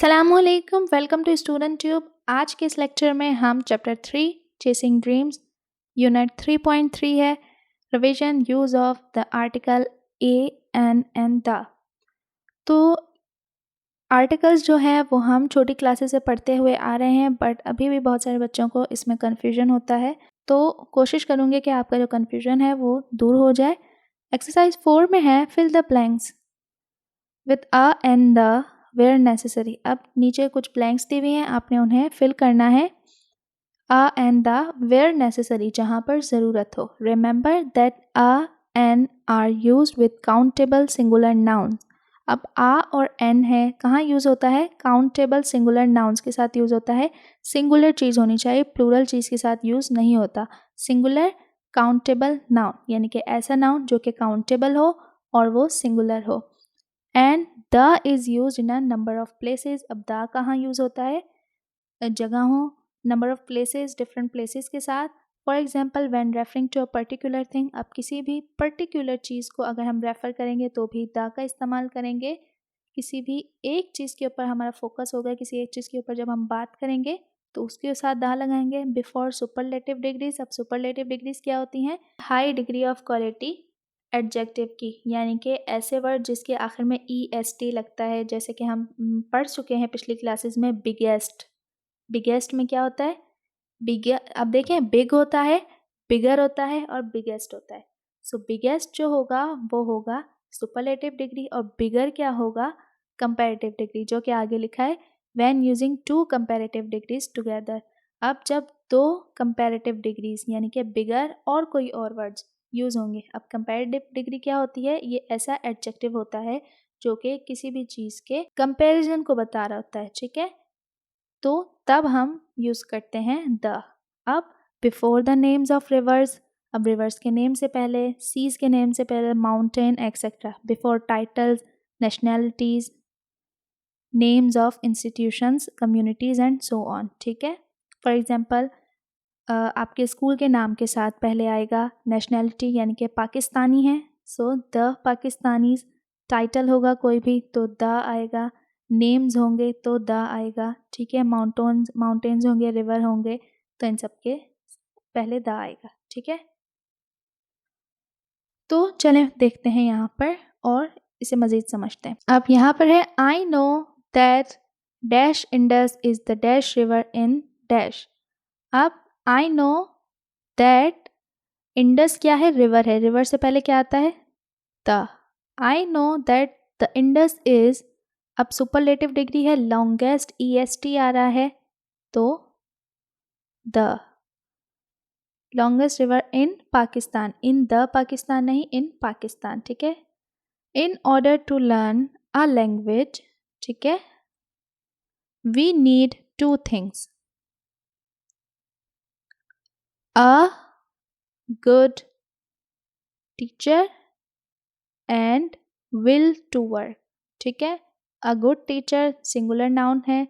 अस्सलामुअलैकुम, welcome to student tube. आज के इस लेक्चर में हम चैप्टर 3 चेसिंग ड्रीम्स यूनिट 3.3 है revision use of the article A an the. तो आर्टिकल्स जो है वो हम छोटी क्लासेस से पढ़ते हुए आ रहे हैं, बट अभी भी बहुत सारे बच्चों को इसमें कन्फ्यूजन होता है, तो कोशिश करूँगी कि आपका जो कन्फ्यूजन है वो दूर हो जाए। एक्सरसाइज 4 में है fill the blanks with a and the where necessary. अब नीचे कुछ ब्लैंक्स दी हुई हैं, आपने उन्हें फिल करना है a and the where necessary, जहाँ पर ज़रूरत हो। Remember that a and are used with countable singular noun. अब आ और एन है, कहाँ यूज़ होता है? काउंटेबल सिंगुलर नाउन्स के साथ यूज़ होता है। सिंगुलर चीज़ होनी चाहिए, प्लूरल चीज़ के साथ यूज़ नहीं होता। सिंगुलर काउंटेबल नाउन यानी कि ऐसा नाउन जो कि काउंटेबल हो और वो सिंगुलर हो। And the is use in a number of places. अब द कहाँ यूज़ होता है? जगहों, number of places, different places के साथ। For example when referring to a particular thing. अब किसी भी पर्टिकुलर चीज़ को अगर हम रेफ़र करेंगे तो भी द का इस्तेमाल करेंगे। किसी भी एक चीज़ के ऊपर हमारा फोकस होगा, किसी एक चीज़ के ऊपर जब हम बात करेंगे तो उसके साथ द लगाएंगे। Before superlative degrees. अब सुपरलेटिव डिग्रीज क्या होती हैं? High degree of quality adjective की, यानी कि ऐसे वर्ड जिसके आखिर में EST लगता है, जैसे कि हम पढ़ चुके हैं पिछली क्लासेस में बिगेस्ट। बिगेस्ट में क्या होता है? अब देखें, बिग होता है, बिगर होता है और बिगेस्ट होता है। सो बिगेस्ट जो होगा वो होगा सुपरलेटिव डिग्री और बिगर क्या होगा? कंपैरेटिव डिग्री, जो कि आगे लिखा है when using 2 comparative degrees together. अब जब 2 कंपैरेटिव डिग्रीज यानी कि बिगर और कोई और वर्ड्स यूज़ होंगे। अब कंपैरेटिव डिग्री क्या होती है? ये ऐसा एडजेक्टिव होता है जो कि किसी भी चीज़ के कंपैरिजन को बता रहा होता है, ठीक है? तो तब हम यूज़ करते हैं द। अब before the names of reverse. अब रिवर्स के नेम से पहले, सीज के नेम से पहले, mountain etcetera. Before titles, nationalities, names of institutions, communities and so on, ठीक है? फॉर एग्जाम्पल आपके स्कूल के नाम के साथ पहले आएगा नेशनैलिटी यानी कि पाकिस्तानी है, सो द पाकिस्तानीज़। टाइटल होगा कोई भी तो द आएगा। नेम्स होंगे तो द आएगा, ठीक है? माउंटेन्स होंगे, रिवर होंगे, तो इन सब के पहले द आएगा, ठीक है? तो चलें देखते हैं यहाँ पर और इसे मज़ीद समझते हैं। अब यहाँ पर है आई know that dash Indus is the dash river in dash. अब आई नो दैट इंडस क्या है? रिवर है। रिवर से पहले क्या आता है? The. I know that the Indus is, अब सुपरलेटिव डिग्री है, लॉन्गेस्ट, EST आ रहा है, तो the longest river in Pakistan. In the Pakistan नहीं, इन पाकिस्तान, ठीक है? In order to learn a language, ठीक है, we need 2 things, a good teacher and will to work, ठीक है? A good teacher singular noun है,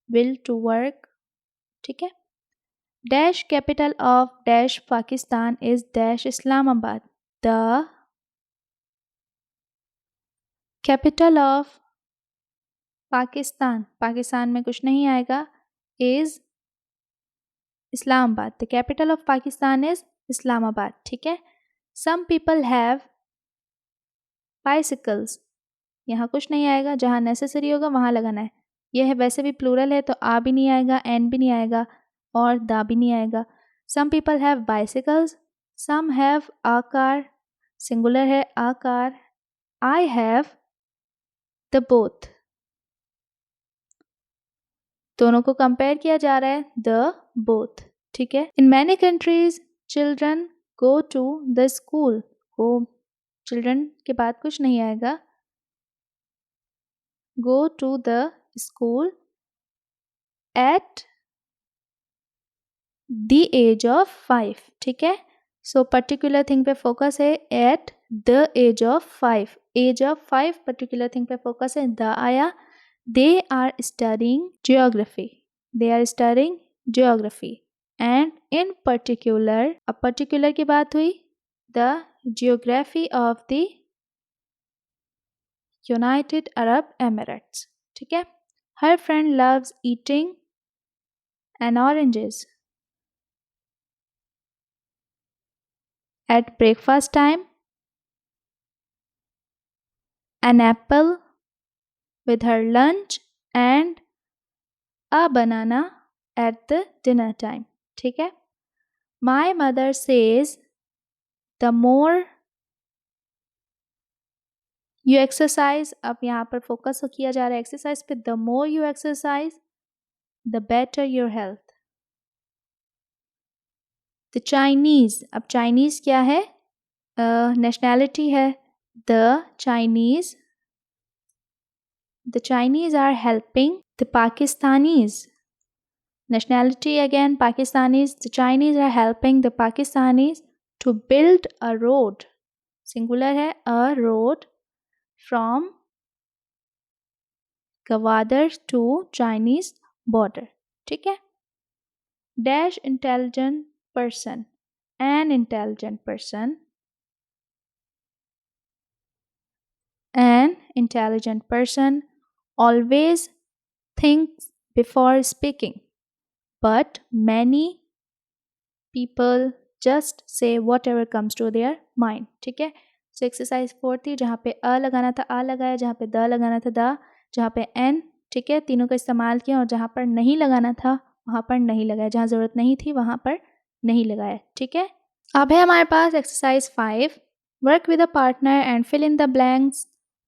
विल टू वर्क, ठीक है? Dash capital of dash Pakistan is dash Islamabad. The capital of Pakistan, Pakistan में कुछ नहीं आएगा, is Islamabad. The capital of Pakistan is Islamabad, ठीक है? सम पीपल हैव बाइसिकल्स, यहाँ कुछ नहीं आएगा, जहाँ नेसेसरी होगा वहाँ लगाना है। यह है वैसे भी प्लूरल है तो आ भी नहीं आएगा, एन भी नहीं आएगा और दा भी नहीं आएगा। Some people have bicycles, some have a car, singular है a car. I have the both, दोनों को कंपेयर किया जा रहा है, द बोथ, ठीक है? In many countries children go to the school, go children के बाद कुछ नहीं आएगा, go to the school at the age of 5, ठीक है? सो पर्टिकुलर थिंग पे फोकस है, at the age of 5, age of 5 particular thing पे फोकस है, द आया। They are studying geography, they are studying geography and in particular, अब particular की बात हुई, the geography of the United Arab Emirates, ठीक है? Her friend loves eating and oranges. At breakfast time, an apple with her lunch and a banana at the dinner time. ठीक है? My mother says the more you exercise, अब यहाँ पर focus किया जा रहा है एक्सरसाइज पे, the more you exercise, the better your health. The Chinese, अब Chinese क्या है? नेशनैलिटी है. The Chinese are helping the Pakistanis. Nationality again Pakistanis. The Chinese are helping the Pakistanis to build a road. Singular है, a road from Gwadar to Chinese border. ठीक है? Dash intelligent person. An intelligent person. An intelligent person always thinks before speaking, but many people just say whatever comes to their mind. ठीक है? So exercise 4 थी, जहाँ पे अ लगाना था आ लगाया, जहाँ पे द लगाना था द, जहाँ पे एन, ठीक है, तीनों का इस्तेमाल किया, और जहाँ पर नहीं लगाना था वहाँ पर नहीं लगाया, जहाँ ज़रूरत नहीं थी वहाँ पर नहीं लगाया. ठीक है? अब है हमारे पास exercise 5. Work with a partner and fill in the blanks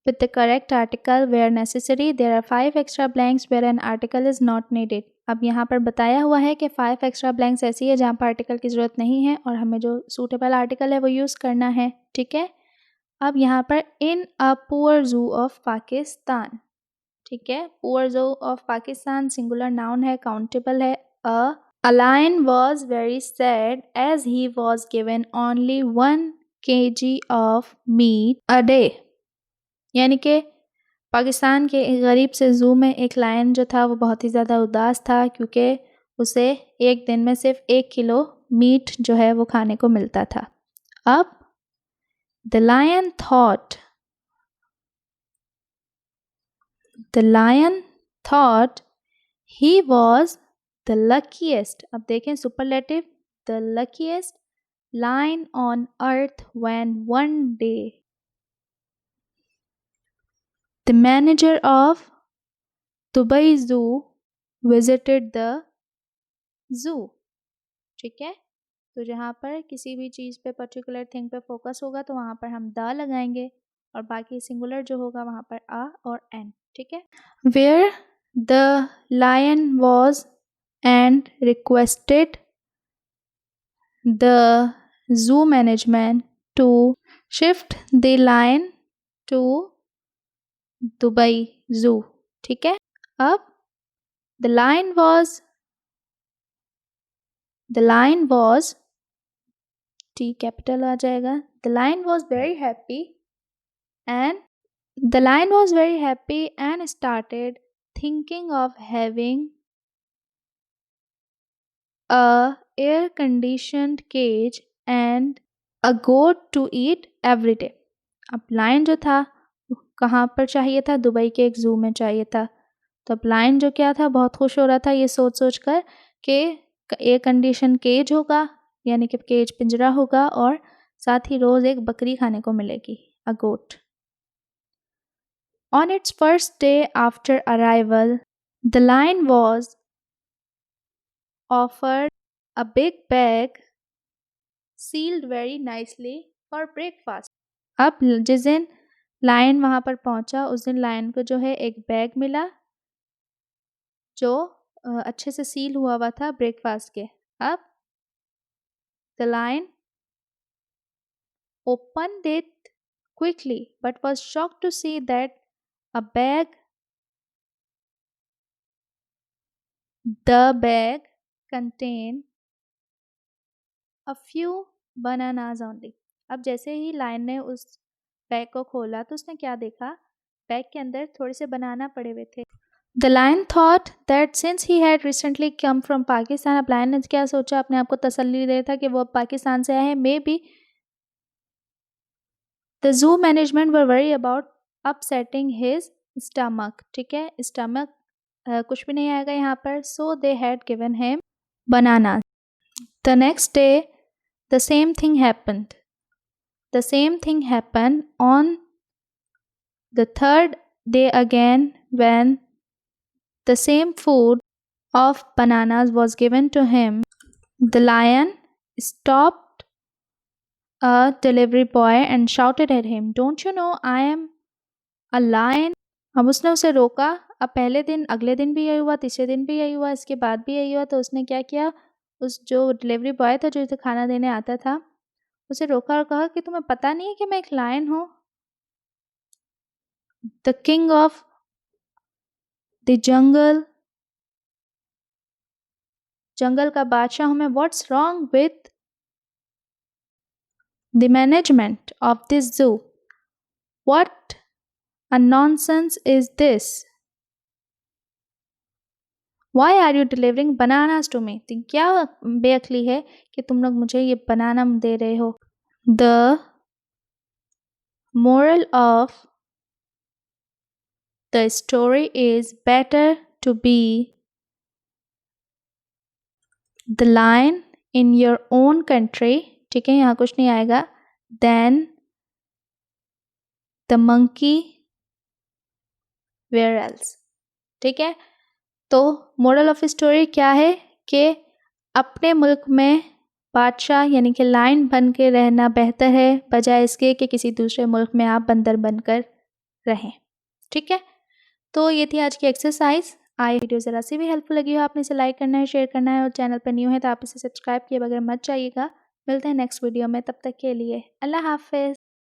with the correct article where necessary. There are 5 extra blanks where an article is not needed. अब यहाँ पर बताया हुआ है कि 5 extra blanks ऐसी है जहाँ पर आर्टिकल की ज़रूरत नहीं है और हमें जो सूटेबल आर्टिकल है वो यूज़ करना है. ठीक है? अब यहाँ पर इन a poor zoo of Pakistan. ठीक है? Poor zoo of Pakistan singular noun है, काउंटेबल है. A lion was very sad as he was given only 1 kg of meat a day. यानी कि पाकिस्तान के एक गरीब से ज़ू में एक लायन जो था वो बहुत ही ज़्यादा उदास था क्योंकि उसे एक दिन में सिर्फ 1 किलो मीट जो है वो खाने को मिलता था. अब the lion thought he was the luckiest. अब देखें superlative, the luckiest lion on earth when one day the manager of Dubai Zoo visited the zoo. ठीक है? तो जहाँ पर किसी भी चीज़ पे पर्टिकुलर थिंग पे फोकस होगा तो वहाँ पर हम द लगाएंगे और बाकी सिंगुलर जो होगा वहाँ पर आ और एन. ठीक है? Where the lion was and requested the zoo management to shift the lion to Dubai Zoo. ठीक है? अब the lion was T capital आ जाएगा. The lion was very happy and started thinking of having a air conditioned cage and a goat to eat every day. अब lion जो था कहाँ पर चाहिए था? दुबई के एक ज़ू में चाहिए था. तो अब लायन जो क्या था बहुत खुश हो रहा था ये सोच कर कि एयर कंडीशन केज होगा, यानी कि केज पिंजरा होगा और साथ ही रोज़ एक बकरी खाने को मिलेगी, अ गोट. On its first day after arrival, the lion was offered a big bag sealed very nicely for breakfast. अब जिस दिन लायन वहाँ पर पहुँचा उस दिन लायन को जो है एक बैग मिला जो अच्छे से सील हुआ था ब्रेकफास्ट के. अब the lion opened it quickly but was shocked to see that the bag contained a few bananas only. अब जैसे ही लायन ने उस बैग को खोला तो उसने क्या देखा? बैग के अंदर थोड़े से बनाना पड़े हुए थे. The lion thought that since he had recently come from Pakistan, अब लायन ने क्या सोचा? अपने आप को तसल्ली दे था कि वो पाकिस्तान से आए हैं. Maybe the zoo management were worried about upsetting his stomach. ठीक है? Stomach कुछ भी नहीं आएगा यहाँ पर. So they had given him bananas. The next day, the same thing happened. The same thing happened on the third day again when the same food of bananas was given to him. The lion stopped a delivery boy and shouted at him, "Don't you know I am a lion?" अब उसने उसे रोका. अब पहले दिन, अगले दिन भी यही हुआ, तीसरे दिन भी यही हुआ, इसके बाद भी यही हुआ. तो उसने क्या किया, उस जो डिलीवरी बॉय था जो इसे खाना देने आता था, उसे रोका और कहा कि तुम्हें पता नहीं है कि मैं एक लायन हूँ. The king of the jungle, जंगल का बादशाह हूँ मैं. What's wrong with the management of this zoo? What a nonsense is this? Why are you delivering bananas to me? तो क्या बेअक्ली है कि तुम लोग मुझे ये बनाना दे रहे हो. The moral of the story is better to be the lion in your own country, ठीक है, यहाँ कुछ नहीं आएगा, than the monkey where else. ठीक है. तो मोरल ऑफ स्टोरी क्या है कि अपने मुल्क में बादशाह यानी कि लायन बन के रहना बेहतर है बजाय इसके कि किसी दूसरे मुल्क में आप बंदर बनकर रहें. ठीक है. तो ये थी आज की एक्सरसाइज. आई वीडियो ज़रा सी भी हेल्पफुल लगी हो, आपने इसे लाइक करना है, शेयर करना है, और चैनल पर न्यू है तो आप इसे सब्सक्राइब किए बगैर मत जाइएगा. मिलते हैं नेक्स्ट वीडियो में, तब तक के लिए अल्लाह हाफिज़.